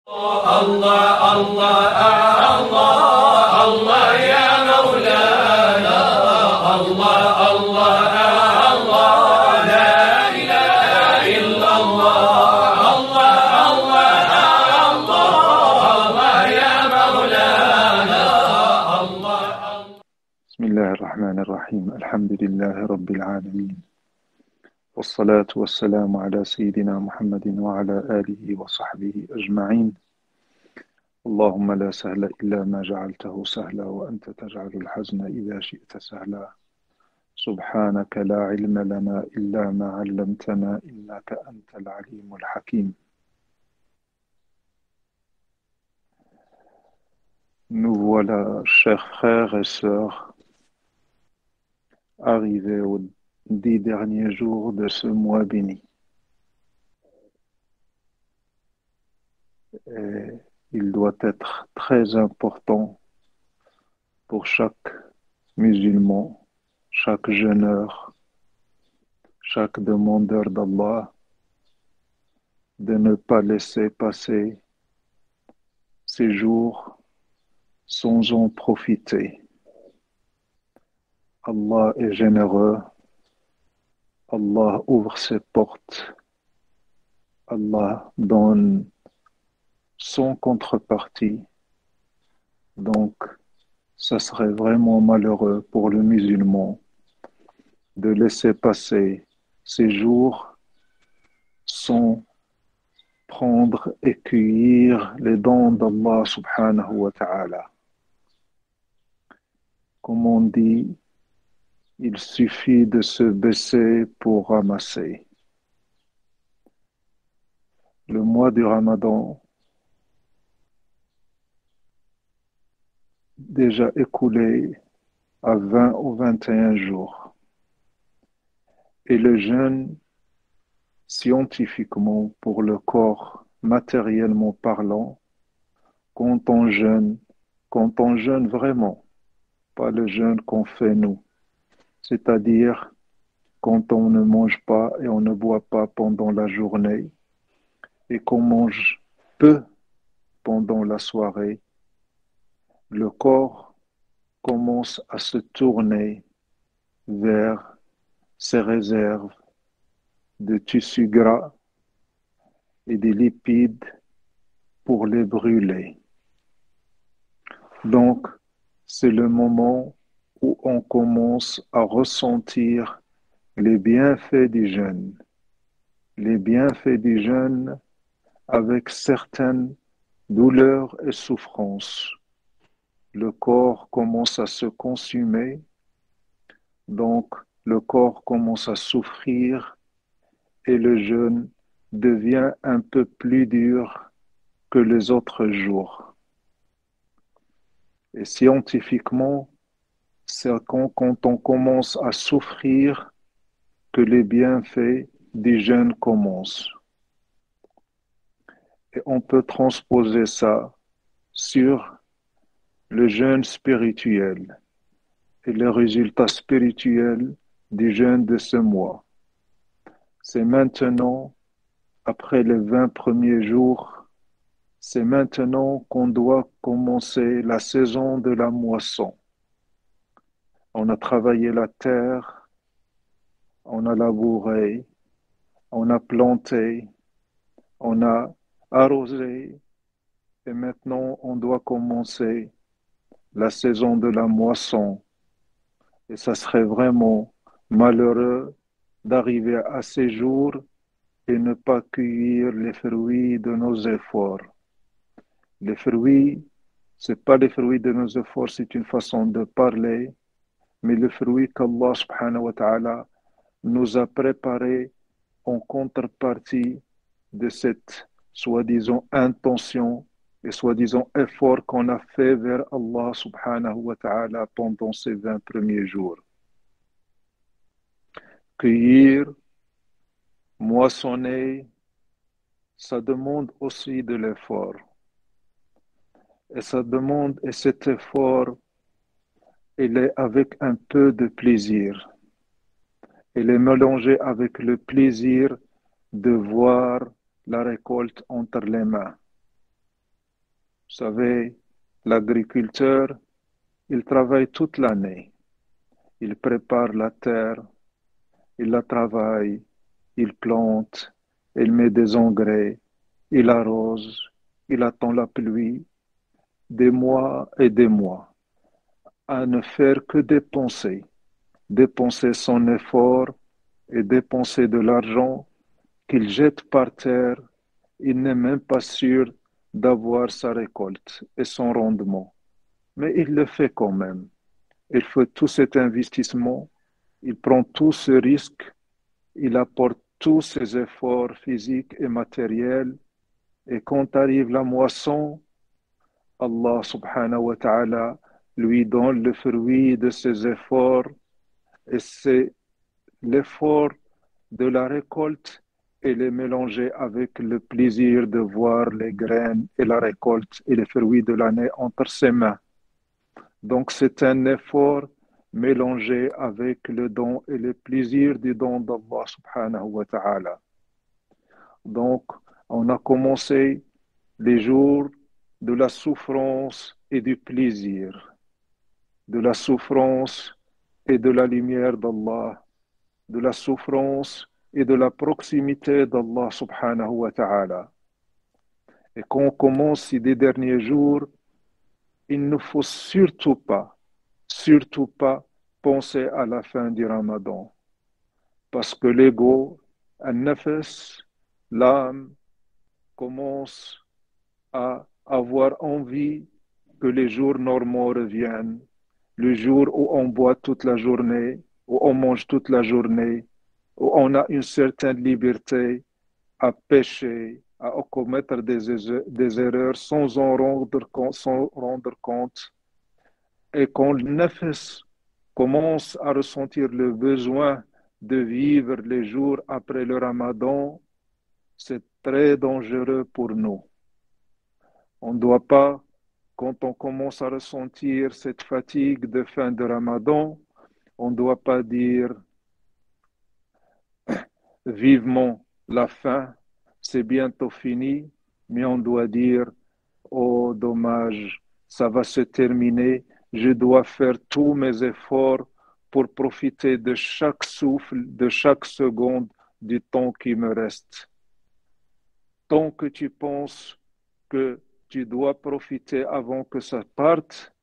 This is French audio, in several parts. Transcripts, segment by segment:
الله الله الله الله يا مولانا الله الله الله لا إله إلا الله الله الله الله يا مولانا الله. بسم الله الرحمن الرحيم. الحمد لله رب العالمين، والصلاة والسلام على سيدنا محمد وعلى آله وصحبه أجمعين. اللهم لا سهل إلا ما جعلته سهلا وأنت تجعل الحزن إذا شئت سهلا. سبحانك لا علم لنا إلا ما علمتنا إنك أنت العليم الحكيم. Nous voilà, chers frères et sœurs, arrivés aux 10 derniers jours de ce mois béni. Et il doit être très important pour chaque musulman, chaque jeûneur, chaque demandeur d'Allah de ne pas laisser passer ces jours sans en profiter. Allah est généreux, Allah ouvre ses portes, Allah donne sans contrepartie. Donc, ça serait vraiment malheureux pour le musulman de laisser passer ces jours sans prendre et cueillir les dons d'Allah subhanahu wa ta'ala. Comme on dit, il suffit de se baisser pour ramasser. Le mois du Ramadan déjà écoulé à 20 ou 21 jours. Et le jeûne, scientifiquement, pour le corps, matériellement parlant, quand on jeûne vraiment, pas le jeûne qu'on fait nous, c'est-à-dire quand on ne mange pas et on ne boit pas pendant la journée et qu'on mange peu pendant la soirée, le corps commence à se tourner vers ses réserves de tissus gras et des lipides pour les brûler. Donc, c'est le moment où on commence à ressentir les bienfaits du jeûne. Les bienfaits du jeûne avec certaines douleurs et souffrances. Le corps commence à se consumer, donc le corps commence à souffrir et le jeûne devient un peu plus dur que les autres jours. Et scientifiquement, c'est quand on commence à souffrir que les bienfaits du jeûne commencent. Et on peut transposer ça sur le jeûne spirituel et les résultats spirituels du jeûne de ce mois. C'est maintenant, après les 20 premiers jours, c'est maintenant qu'on doit commencer la saison de la moisson. On a travaillé la terre, on a labouré, on a planté, on a arrosé, et maintenant on doit commencer la saison de la moisson. Et ça serait vraiment malheureux d'arriver à ces jours et ne pas cueillir les fruits de nos efforts. Les fruits, c'est pas les fruits de nos efforts, c'est une façon de parler, mais le fruit qu'Allah subhanahu wa ta'ala nous a préparé en contrepartie de cette soi-disant intention et soi-disant effort qu'on a fait vers Allah subhanahu wa ta'ala pendant ces 20 premiers jours. Cueillir, moissonner, ça demande aussi de l'effort. Et ça demande, et cet effort, il est avec un peu de plaisir. Il est mélangé avec le plaisir de voir la récolte entre les mains. savez, l'agriculteur, il travaille toute l'année. Il prépare la terre, il la travaille, il plante, il met des engrais, il arrose, il attend la pluie, des mois et des mois, à ne faire que dépenser, dépenser son effort et dépenser de l'argent qu'il jette par terre. Il n'est même pas sûr d'avoir sa récolte et son rendement, mais il le fait quand même. Il fait tout cet investissement, il prend tout ce risque, il apporte tous ses efforts physiques et matériels, et quand arrive la moisson, Allah subhanahu wa ta'ala lui donne le fruit de ses efforts, et c'est l'effort de la récolte, elle est mélangée avec le plaisir de voir les graines et la récolte et les fruits de l'année entre ses mains. Donc c'est un effort mélangé avec le don et le plaisir du don d'Allah subhanahu wa ta'ala. Donc on a commencé les jours de la souffrance et du plaisir, de la souffrance et de la lumière d'Allah, de la souffrance et de la proximité d'Allah subhanahu wa ta'ala. Et quand on commence ces derniers jours, il ne faut surtout pas penser à la fin du Ramadan. Parce que l'ego, al-nafs, l'âme, commence à avoir envie que les jours normaux reviennent, le jour où on boit toute la journée, où on mange toute la journée, où on a une certaine liberté à pécher, à commettre des erreurs sans rendre compte. Et quand le nefs commence à ressentir le besoin de vivre les jours après le Ramadan, c'est très dangereux pour nous. On ne doit pas, quand on commence à ressentir cette fatigue de fin de Ramadan, on ne doit pas dire vivement la fin, c'est bientôt fini, mais on doit dire, oh dommage, ça va se terminer, je dois faire tous mes efforts pour profiter de chaque souffle, de chaque seconde du temps qui me reste. Tant que tu penses que tu dois profiter avant que ça parte,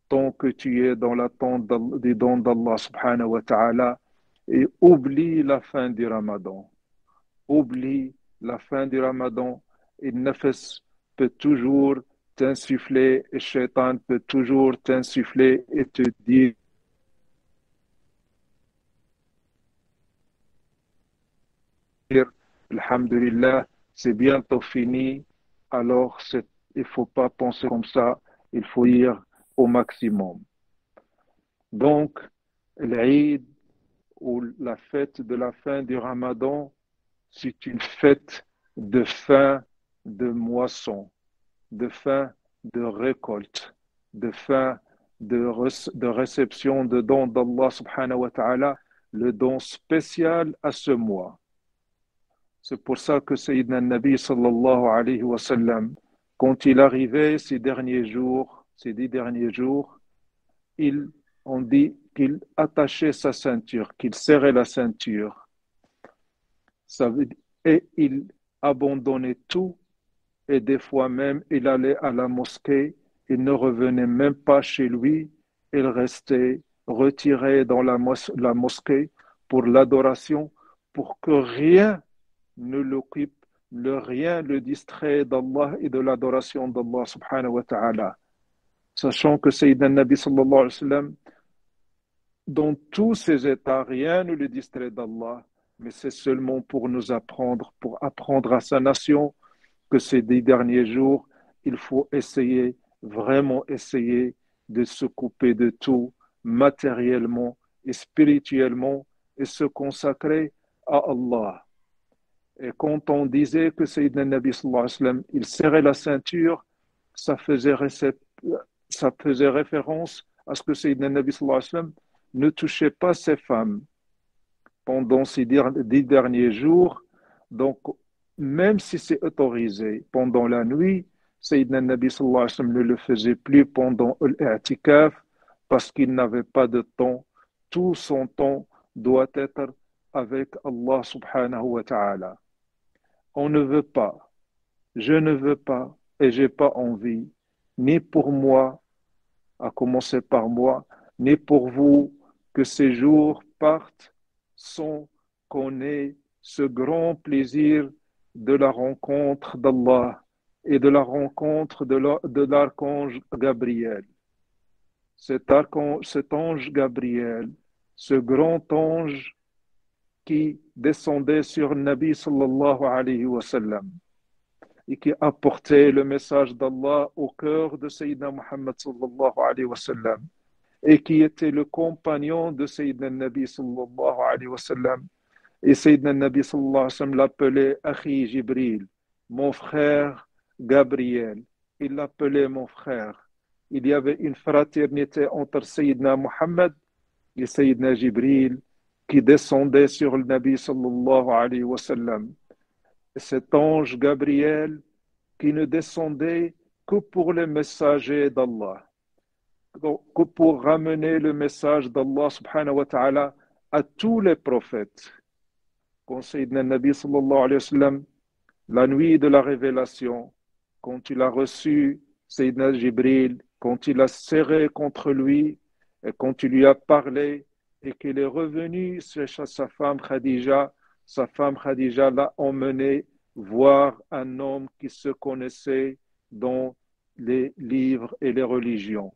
tant que tu es dans l'attente du don d'Allah subhanahu wa ta'ala, et oublie la fin du Ramadan. Oublie la fin du Ramadan, et nefs peut toujours t'insuffler, et shaitan peut toujours t'insuffler et te dire Alhamdulillah, c'est bientôt fini, alors il ne faut pas penser comme ça, il faut ir au maximum. Donc, l'Aïd ou la fête de la fin du Ramadan, c'est une fête de fin de moisson, de fin de récolte, de fin de réception de don d'Allah subhanahu wa ta'ala, le don spécial à ce mois. C'est pour ça que Sayyidina Nabi sallallahu alayhi wa sallam, quand il arrivait ces 10 derniers jours, on dit qu'il attachait sa ceinture, qu'il serrait la ceinture. Et il abandonnait tout, et des fois même, il allait à la mosquée, il ne revenait même pas chez lui, il restait retiré dans la mosquée pour l'adoration, pour que rien ne l'occupe, rien le distrait d'Allah et de l'adoration d'Allah subhanahu wa ta'ala. Sachant que Sayyidina Nabi sallallahu alayhi wa sallam, dans tous ses états, rien ne le distrait d'Allah, mais c'est seulement pour nous apprendre, pour apprendre à sa nation que ces 10 derniers jours, il faut essayer, vraiment essayer de se couper de tout matériellement et spirituellement et se consacrer à Allah. Et quand on disait que Sayyidina Nabi sallallahu alayhi wa sallam, il serrait la ceinture, ça faisait référence à ce que Sayyidina Nabi sallallahu alayhi wa sallam ne touchait pas ses femmes pendant ces 10 derniers jours. Donc, même si c'est autorisé pendant la nuit, Sayyidina Nabi sallallahu alayhi wa sallam ne le faisait plus pendant l'i'tikaf parce qu'il n'avait pas de temps. Tout son temps doit être avec Allah subhanahu wa ta'ala. On ne veut pas, je ne veux pas et j'ai pas envie, ni pour moi, à commencer par moi, ni pour vous, que ces jours partent sans qu'on ait ce grand plaisir de la rencontre d'Allah et de la rencontre de l'archange Gabriel. Cet ange Gabriel, ce grand ange qui descendait sur Nabi sallallahu alayhi wa sallam et qui apportait le message d'Allah au cœur de Sayyidina Muhammad sallallahu alayhi wa sallam et qui était le compagnon de Sayyidina Nabi sallallahu alayhi wa sallam. Et Sayyidina Nabi sallallahu alayhi wa sallam l'appelait Akhi Jibril, mon frère Gabriel. Il l'appelait mon frère. Il y avait une fraternité entre Sayyidina Muhammad et Sayyidina Jibril qui descendait sur le Nabi sallallahu alayhi wa sallam. Cet ange Gabriel qui ne descendait que pour les messagers d'Allah, que pour ramener le message d'Allah subhanahu wa ta'ala à tous les prophètes. Quand Sayyidina Nabi sallallahu alayhi wa sallam, la nuit de la révélation, quand il a reçu Sayyidina Jibril, quand il a serré contre lui, et quand il lui a parlé, et qu'il est revenu chez sa femme Khadija l'a emmené voir un homme qui se connaissait dans les livres et les religions.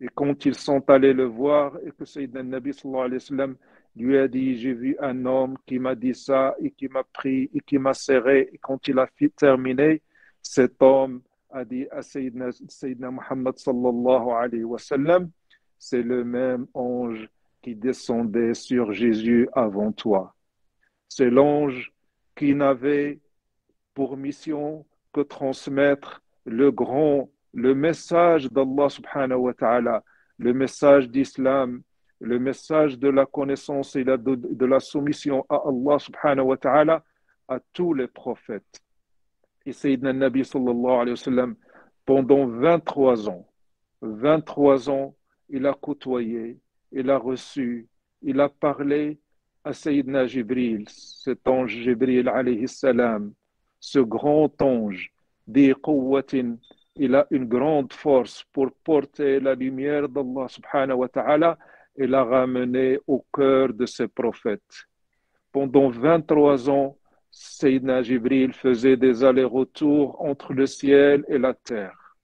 Et quand ils sont allés le voir et que Sayyidina Nabi sallallahu alayhi wa sallam lui a dit, j'ai vu un homme qui m'a dit ça et qui m'a pris et qui m'a serré. Et quand il a terminé, cet homme a dit à Sayyidina Muhammad sallallahu alayhi wa sallam, c'est le même ange qui descendait sur Jésus avant toi. C'est l'ange qui n'avait pour mission que transmettre le message d'Allah subhanahu wa ta'ala, le message d'Islam, le message de la connaissance et de la soumission à Allah subhanahu wa ta'ala à tous les prophètes. Et Sayyidina Nabi sallallahu alayhi wa sallam, pendant 23 ans, il a côtoyé, il a reçu, il a parlé à Sayyidina Jibril, cet ange Jibril alayhi salam, ce grand ange, des quwwatin, il a une grande force pour porter la lumière d'Allah subhanahu wa ta'ala et la ramener au cœur de ses prophètes. Pendant 23 ans, Sayyidina Jibril faisait des allers-retours entre le ciel et la terre.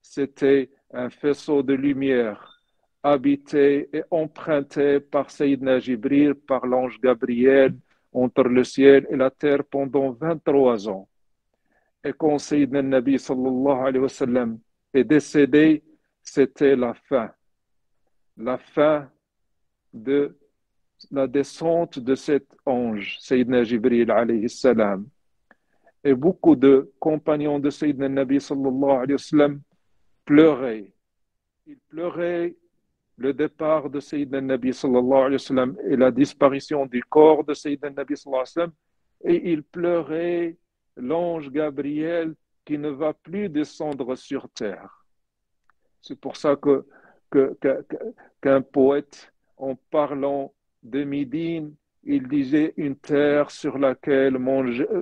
C'était un faisceau de lumière habité et emprunté par Sayyidina Jibril, par l'ange Gabriel, entre le ciel et la terre pendant 23 ans. Et quand Sayyidina Nabi sallallahu alayhi wa sallam est décédé, c'était la fin de la descente de cet ange, Sayyidina Jibril alayhi salam. Et beaucoup de compagnons de Sayyidina Nabi sallallahu alayhi wa sallam pleuraient. Ils pleuraient le départ de Sayyidina Nabi sallallahu alayhi wa sallam et la disparition du corps de Sayyidina Nabi sallallahu alayhi wa sallam. Et ils pleuraient l'ange Gabriel qui ne va plus descendre sur terre. C'est pour ça qu'un poète, en parlant de Médine, il disait une terre sur laquelle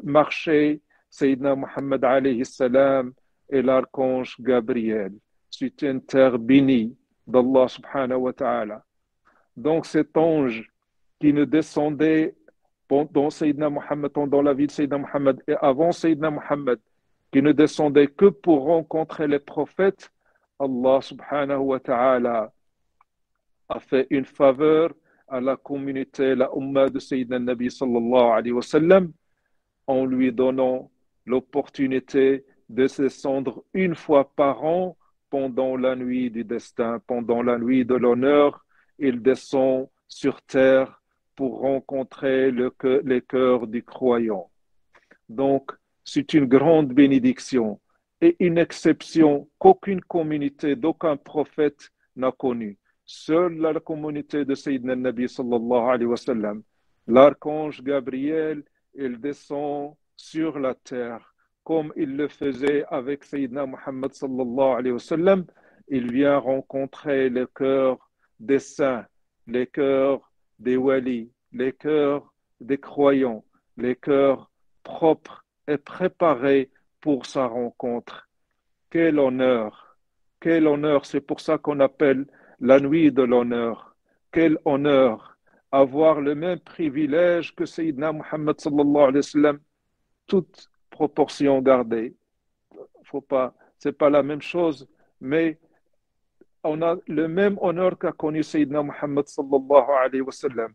marchait Sayyidina Muhammad alayhi salam et l'archange Gabriel. C'est une terre bénie d'Allah subhanahu wa ta'ala. Donc cet ange qui ne descendait pendant Sayyidina Muhammad, pendant la vie de Sayyidina Muhammad et avant Sayyidina Muhammad, qui ne descendait que pour rencontrer les prophètes, Allah subhanahu wa ta'ala a fait une faveur à la communauté, la Ummah de Sayyidina Nabi sallallahu alayhi wa sallam, en lui donnant l'opportunité de descendre une fois par an pendant la nuit du destin, pendant la nuit de l'honneur. Il descend sur terre pour rencontrer les cœurs du croyant. Donc, c'est une grande bénédiction et une exception qu'aucune communauté, d'aucun prophète n'a connue. Seule la communauté de Sayyidina Nabi sallallahu alayhi wa sallam, l'archange Gabriel, il descend sur la terre comme il le faisait avec Sayyidina Muhammad sallallahu alayhi wa sallam. Il vient rencontrer les cœurs des saints, les cœurs des walis, les cœurs des croyants, les cœurs propres et préparés pour sa rencontre. Quel honneur, quel honneur, c'est pour ça qu'on appelle la nuit de l'honneur. Quel honneur, avoir le même privilège que Sayyidina Muhammad sallallahu alayhi wa sallam, toute proportion gardée. Faut pas, c'est pas la même chose, mais on a le même honneur qu'a connu Sayyidina Muhammad sallallahu alayhi wa sallam,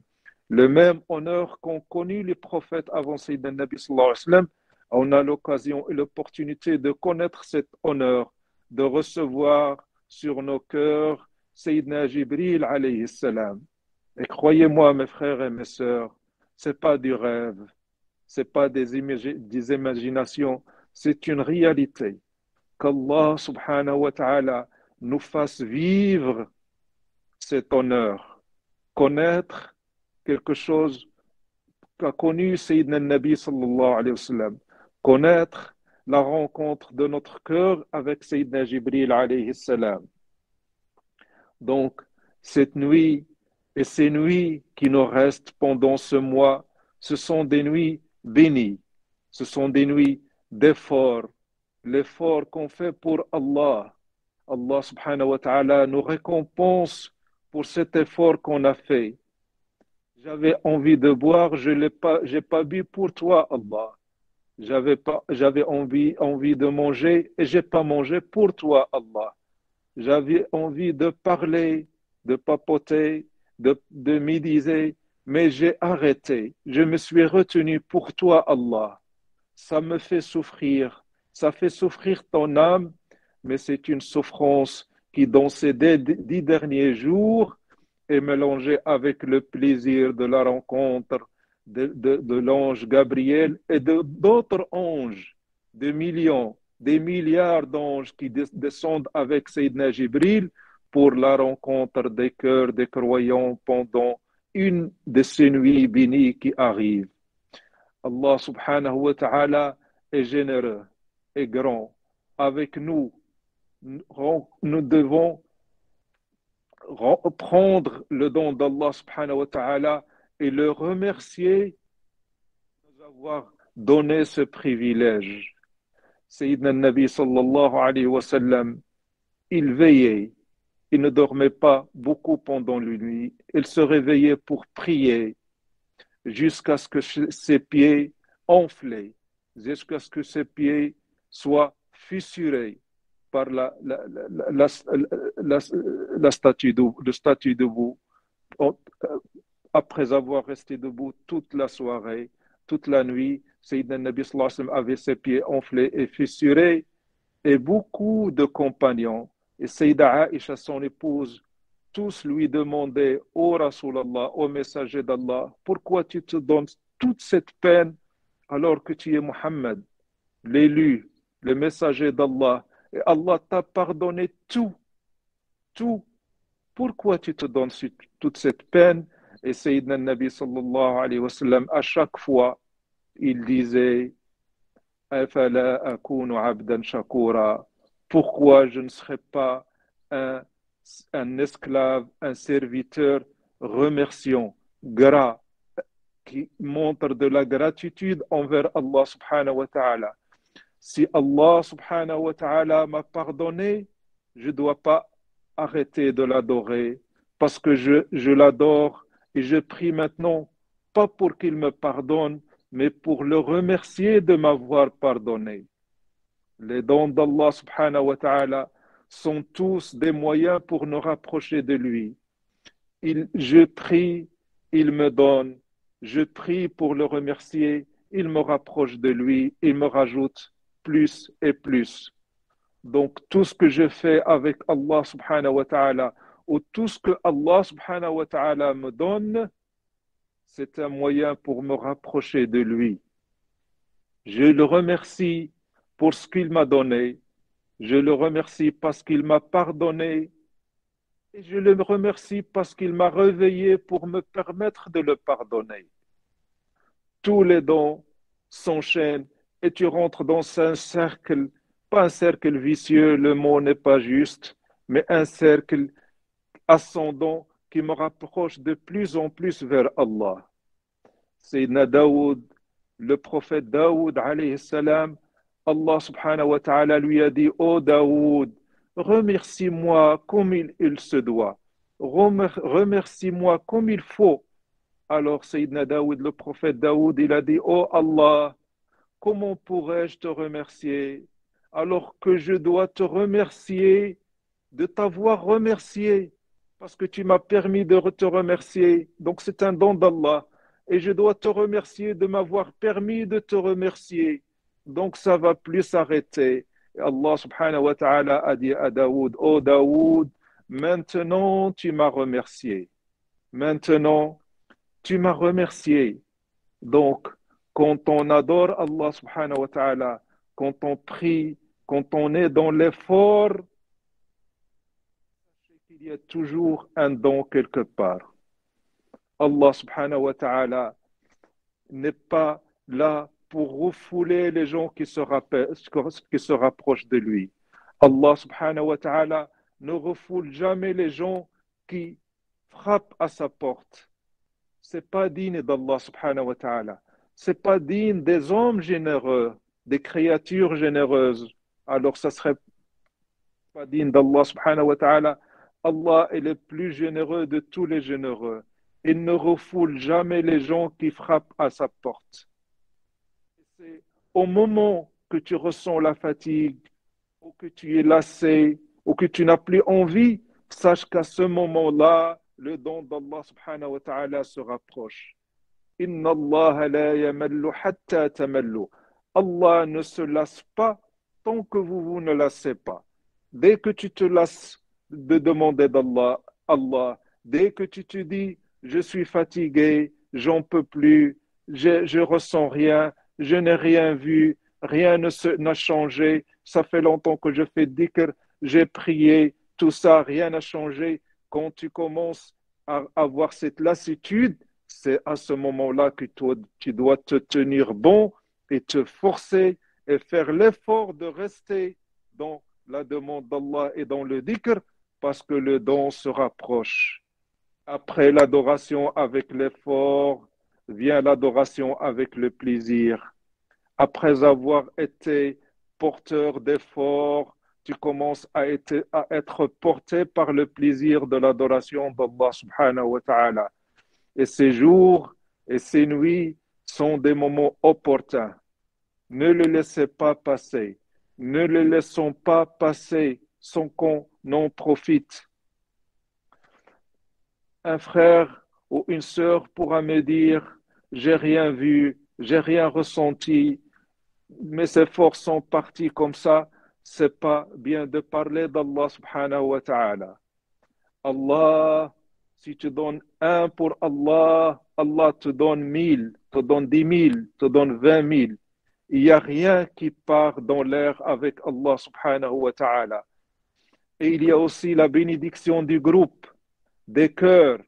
le même honneur qu'ont connu les prophètes avant Sayyidina Nabi sallallahu alayhi wa sallam. On a l'occasion et l'opportunité de connaître cet honneur, de recevoir sur nos cœurs Sayyidina Jibril alayhi salam. Et croyez-moi, mes frères et mes sœurs, c'est pas du rêve, c'est pas des imaginations, c'est une réalité. Qu'Allah subhanahu wa ta'ala nous fasse vivre cet honneur, connaître quelque chose qu'a connu Sayyidina Nabi sallallahu alayhi wa sallam, connaître la rencontre de notre cœur avec Sayyidina Jibril alayhi salam. Donc, cette nuit et ces nuits qui nous restent pendant ce mois, ce sont des nuits bénies, ce sont des nuits d'effort, l'effort qu'on fait pour Allah. Allah subhanahu wa ta'ala nous récompense pour cet effort qu'on a fait. J'avais envie de boire, j'ai pas bu pour toi, Allah. J'avais envie de manger et j'ai pas mangé pour toi, Allah. J'avais envie de parler, de papoter, de médiser, mais j'ai arrêté. Je me suis retenu pour toi, Allah. Ça me fait souffrir. Ça fait souffrir ton âme, mais c'est une souffrance qui, dans ces 10 derniers jours, est mélangée avec le plaisir de la rencontre de l'ange Gabriel et d'autres anges, des millions, des milliards d'anges qui descendent avec Sayyidina Jibril pour la rencontre des cœurs des croyants pendant une de ces nuits bénies qui arrivent. Allah subhanahu wa ta'ala est généreux et grand avec nous. Nous devons prendre le don d'Allah subhanahu wa ta'ala et le remercier de nous avoir donné ce privilège. Sayyidina Nabi sallallahu alayhi wa sallam, il veillait, il ne dormait pas beaucoup pendant la nuit, il se réveillait pour prier jusqu'à ce que ses pieds enflent, jusqu'à ce que ses pieds soient fissurés par le statut debout, après avoir resté debout toute la soirée, toute la nuit. Sayyidina Nabi sallallahu alayhi wa sallam avait ses pieds enflés et fissurés, et beaucoup de compagnons, et Sayyida Aïcha, son épouse, tous lui demandaient: ô Rasulallah, ô messager d'Allah, pourquoi tu te donnes toute cette peine alors que tu es Muhammad, l'élu, le messager d'Allah, et Allah t'a pardonné tout, tout. Pourquoi tu te donnes toute cette peine? Et Sayyidina Nabi sallallahu alayhi wa sallam, à chaque fois, il disait: Afala akunu abdan shakura, pourquoi je ne serai pas un esclave, un serviteur remerciant, gras, qui montre de la gratitude envers Allah subhanahu wa ta'ala. Si Allah subhanahu wa ta'ala m'a pardonné, je ne dois pas arrêter de l'adorer, parce que je l'adore et je prie maintenant, pas pour qu'il me pardonne, mais pour le remercier de m'avoir pardonné. Les dons d'Allah subhanahu wa ta'ala sont tous des moyens pour nous rapprocher de lui. Je prie, il me donne. Je prie pour le remercier, il me rapproche de lui, il me rajoute plus et plus. Donc tout ce que je fais avec Allah subhanahu wa ta'ala, ou tout ce que Allah subhanahu wa ta'ala me donne, c'est un moyen pour me rapprocher de lui. Je le remercie pour ce qu'il m'a donné. Je le remercie parce qu'il m'a pardonné. Et je le remercie parce qu'il m'a réveillé pour me permettre de le pardonner. Tous les dons s'enchaînent et tu rentres dans un cercle, pas un cercle vicieux, le mot n'est pas juste, mais un cercle ascendant qui me rapproche de plus en plus vers Allah. Sayyidina Daoud, le prophète Daoud, alayhi salam, Allah subhanahu wa ta'ala lui a dit, ô Daoud, remercie-moi comme il se doit, remercie-moi comme il faut. Alors Sayyidina Daoud, le prophète Daoud, il a dit, ô Allah, comment pourrais-je te remercier alors que je dois te remercier de t'avoir remercié parce que tu m'as permis de te remercier. Donc c'est un don d'Allah. Et je dois te remercier de m'avoir permis de te remercier. Donc ça va plus s'arrêter. Et Allah subhanahu wa ta'ala a dit à Daoud, oh Daoud, maintenant tu m'as remercié. Maintenant tu m'as remercié. Donc, quand on adore Allah subhanahu wa ta'ala, quand on prie, quand on est dans l'effort, il y a toujours un don quelque part. Allah subhanahu wa ta'ala n'est pas là pour refouler les gens qui se rapprochent de lui. Allah subhanahu wa ta'ala ne refoule jamais les gens qui frappent à sa porte. C'est pas digne d'Allah subhanahu wa ta'ala. C'est pas digne des hommes généreux, des créatures généreuses. Alors ça serait pas digne d'Allah subhanahu wa ta'ala. Allah est le plus généreux de tous les généreux. Il ne refoule jamais les gens qui frappent à sa porte. C'est au moment que tu ressens la fatigue, ou que tu es lassé, ou que tu n'as plus envie, sache qu'à ce moment-là, le don d'Allah subhanahu wa ta'ala se rapproche. Inna Allah la yamallu hatta tamallu. Allah ne se lasse pas tant que vous ne lassez pas. Dès que tu te lasses de demander d'Allah, Allah, dès que tu te dis, je suis fatigué, j'en peux plus, je ressens rien, je n'ai rien vu, rien n'a changé, ça fait longtemps que je fais dhikr, j'ai prié, tout ça, rien n'a changé. Quand tu commences à avoir cette lassitude, c'est à ce moment-là que tu dois te tenir bon et te forcer et faire l'effort de rester dans la demande d'Allah et dans le dhikr parce que le don se rapproche. Après l'adoration avec l'effort, vient l'adoration avec le plaisir. Après avoir été porteur d'efforts, tu commences à être porté par le plaisir de l'adoration d'Allah subhanahu wa ta'ala. Et ces jours et ces nuits sont des moments opportuns. Ne les laissez pas passer. Ne les laissons pas passer sans qu'on en profite. Un frère ou une sœur pourra me dire, j'ai rien vu, j'ai rien ressenti, mes efforts sont partis comme ça. C'est pas bien de parler d'Allah subhanahu wa ta'ala. Allah, si tu donnes un pour Allah, Allah te donne 1000, te donne 10 000, te donne 20 000. Il n'y a rien qui part dans l'air avec Allah subhanahu wa ta'ala. Et il y a aussi la bénédiction du groupe, des cœurs.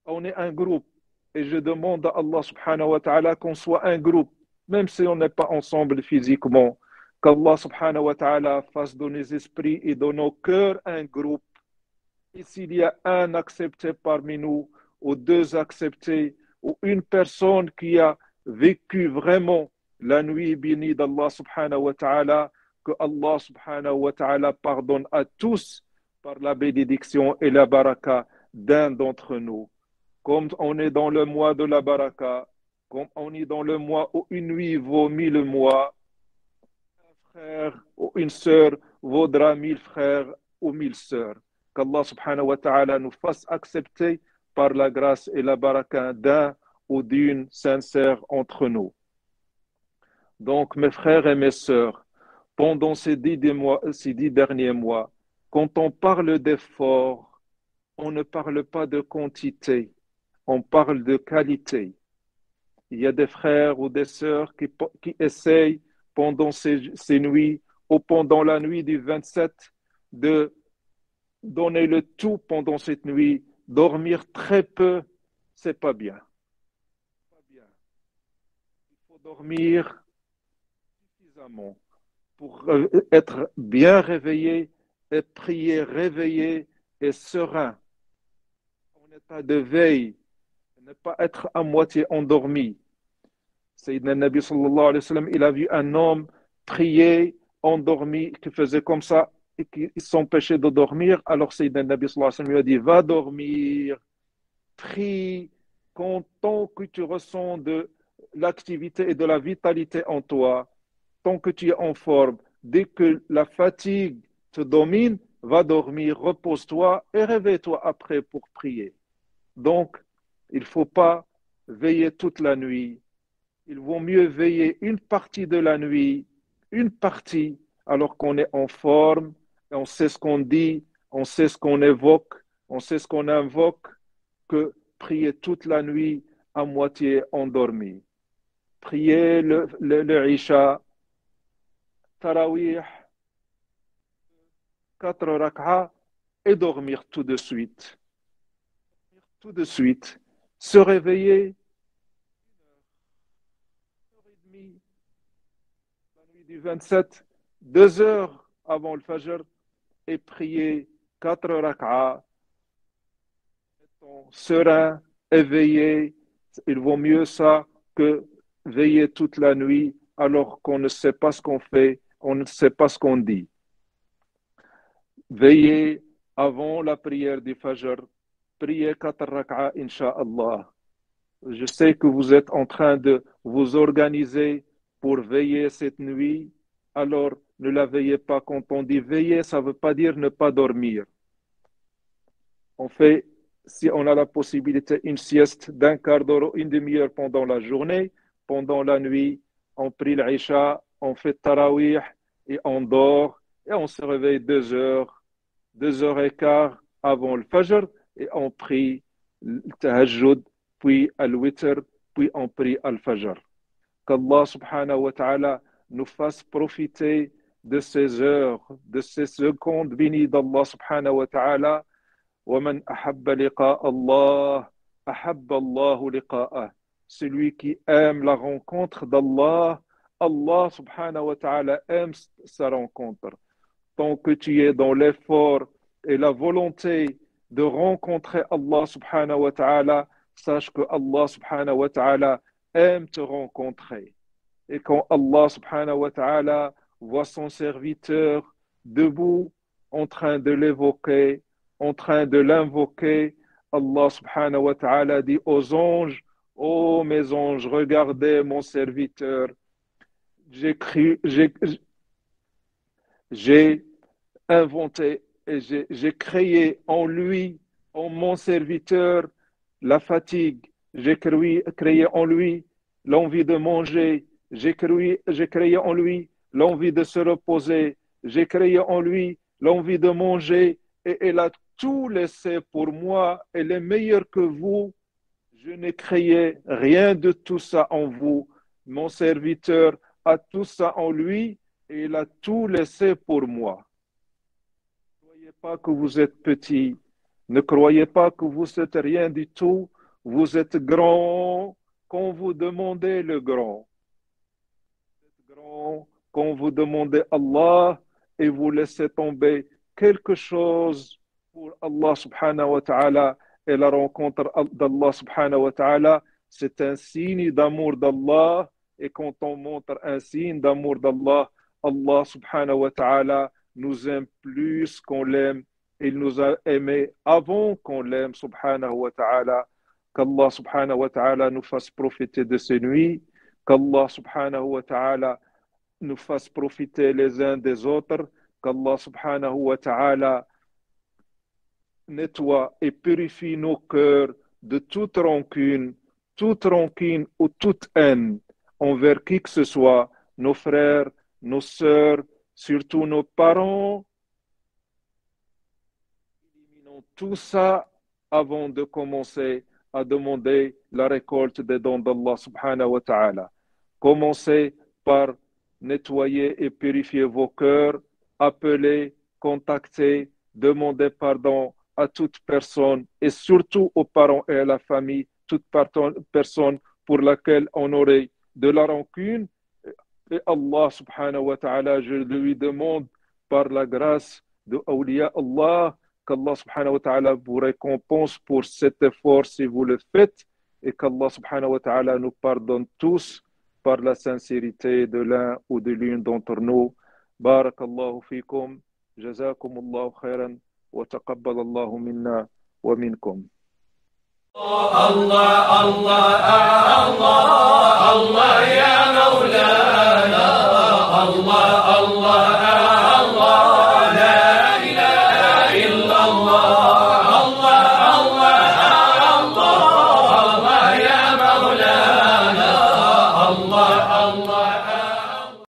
On est un groupe. Et je demande à Allah subhanahu wa ta'ala qu'on soit un groupe, même si on n'est pas ensemble physiquement. Qu'Allah subhanahu wa ta'ala fasse de nos esprits et de nos cœurs un groupe. Et s'il y a un accepté parmi nous, ou deux acceptés, ou une personne qui a vécu vraiment la nuit bénie d'Allah subhanahu wa ta'ala, que Allah subhanahu wa ta'ala pardonne à tous par la bénédiction et la baraka d'un d'entre nous. Comme on est dans le mois de la baraka, comme on est dans le mois où une nuit vaut 1000 mois, un frère ou une sœur vaudra 1000 frères ou 1000 sœurs. Qu'Allah subhanahu wa ta'ala nous fasse accepter par la grâce et la baraka d'un ou d'une sincère entre nous. Donc, mes frères et mes sœurs, pendant ces 10 derniers mois, quand on parle d'effort, on ne parle pas de quantité, on parle de qualité. Il y a des frères ou des sœurs qui essayent pendant ces nuits ou pendant la nuit du 27 de donner le tout pendant cette nuit, dormir très peu, c'est pas bien. Il faut dormir suffisamment pour être bien réveillé et prier réveillé et serein, en état de veille, ne pas être à moitié endormi. Sayyidina Nabi sallallahu alayhi wa sallam, il a vu un homme prier endormi, qui faisait comme ça et qui s'empêchait de dormir. Alors Sayyidina Nabi sallallahu alayhi wa sallam lui a dit, va dormir, prie, tant que tu ressens de l'activité et de la vitalité en toi, tant que tu es en forme, dès que la fatigue te domine, va dormir, repose-toi et réveille-toi après pour prier. Donc, il ne faut pas veiller toute la nuit. Il vaut mieux veiller une partie de la nuit, une partie, alors qu'on est en forme, et on sait ce qu'on dit, on sait ce qu'on évoque, on sait ce qu'on invoque, que prier toute la nuit à moitié endormi. Prier le Isha, Tarawih, 4 rak'ah et dormir tout de suite. Tout de suite. Se réveiller la nuit du 27, 2 heures avant le Fajr et prier 4 rak'ah, serein, éveillé. Il vaut mieux ça que veiller toute la nuit alors qu'on ne sait pas ce qu'on fait, on ne sait pas ce qu'on dit. Veillez avant la prière du Fajr, priez 4 rak'ah, Inch'Allah. Je sais que vous êtes en train de vous organiser pour veiller cette nuit, alors ne la veillez pas. Quand on dit veiller, ça ne veut pas dire ne pas dormir. On fait, si on a la possibilité, une sieste d'un quart d'heure, une demi-heure pendant la journée. Pendant la nuit, on prie l'Isha, on fait Tarawih et on dort et on se réveille 2 heures, 2 heures et quart avant le Fajr et on prie le Tahajjud, puis al-Witr, puis on prie al-Fajr. Qu'Allah subhanahu wa ta'ala nous fasse profiter de ces heures, de ces secondes bénies d'Allah subhanahu wa ta'ala. وَمَنْ أَحَبَّ لِقَاءَ اللَّهِ أَحَبَّ اللَّهُ لِقَاءَهُ. Celui qui aime la rencontre d'Allah, Allah subhanahu wa ta'ala aime sa rencontre. Tant que tu es dans l'effort et la volonté de rencontrer Allah subhanahu wa ta'ala, sache que Allah subhanahu wa ta'ala aime te rencontrer. Et quand Allah subhanahu wa ta'ala voit son serviteur debout, en train de l'évoquer, en train de l'invoquer, Allah subhanahu wa ta'ala dit aux anges, ô mes anges, regardez mon serviteur, j'ai inventé et j'ai créé en lui, en mon serviteur, la fatigue. J'ai créé en lui l'envie de manger. J'ai créé en lui l'envie de se reposer. J'ai créé en lui l'envie de manger. Et elle a tout laissé pour moi. Elle est meilleure que vous. Je n'ai créé rien de tout ça en vous. Mon serviteur a tout ça en lui et il a tout laissé pour moi. Ne croyez pas que vous êtes petit. Ne croyez pas que vous êtes rien du tout. Vous êtes grand quand vous demandez le grand. Vous êtes grand quand vous demandez Allah et vous laissez tomber quelque chose pour Allah subhanahu wa ta'ala. Et la rencontre d'Allah subhanahu wa ta'ala, c'est un signe d'amour d'Allah. Et quand on montre un signe d'amour d'Allah, Allah subhanahu wa ta'ala nous aime plus qu'on l'aime. Il nous a aimés avant qu'on l'aime, subhanahu wa ta'ala. Qu'Allah subhanahu wa ta'ala nous fasse profiter de ces nuits. Qu'Allah subhanahu wa ta'ala nous fasse profiter les uns des autres. Qu'Allah subhanahu wa ta'ala nettoie et purifie nos cœurs de toute rancune ou toute haine envers qui que ce soit, nos frères, nos sœurs, surtout nos parents. Éliminons tout ça avant de commencer à demander la récolte des dons d'Allah subhanahu wa ta'ala. Commencez par nettoyer et purifier vos cœurs, appeler, contacter, demander pardon à toute personne et surtout aux parents et à la famille, toute personne pour laquelle on aurait de la rancune, Et Allah subhanahu wa ta'ala, je lui demande par la grâce de Awliya Allah, qu'Allah subhanahu wa ta'ala vous récompense pour cet effort si vous le faites et qu'Allah subhanahu wa ta'ala nous pardonne tous par la sincérité de l'un ou de l'une d'entre nous. Barakallahu fikum, jazakumullahu khairan, wa taqabbal Allahu minna wa minkum. Allah, Allah,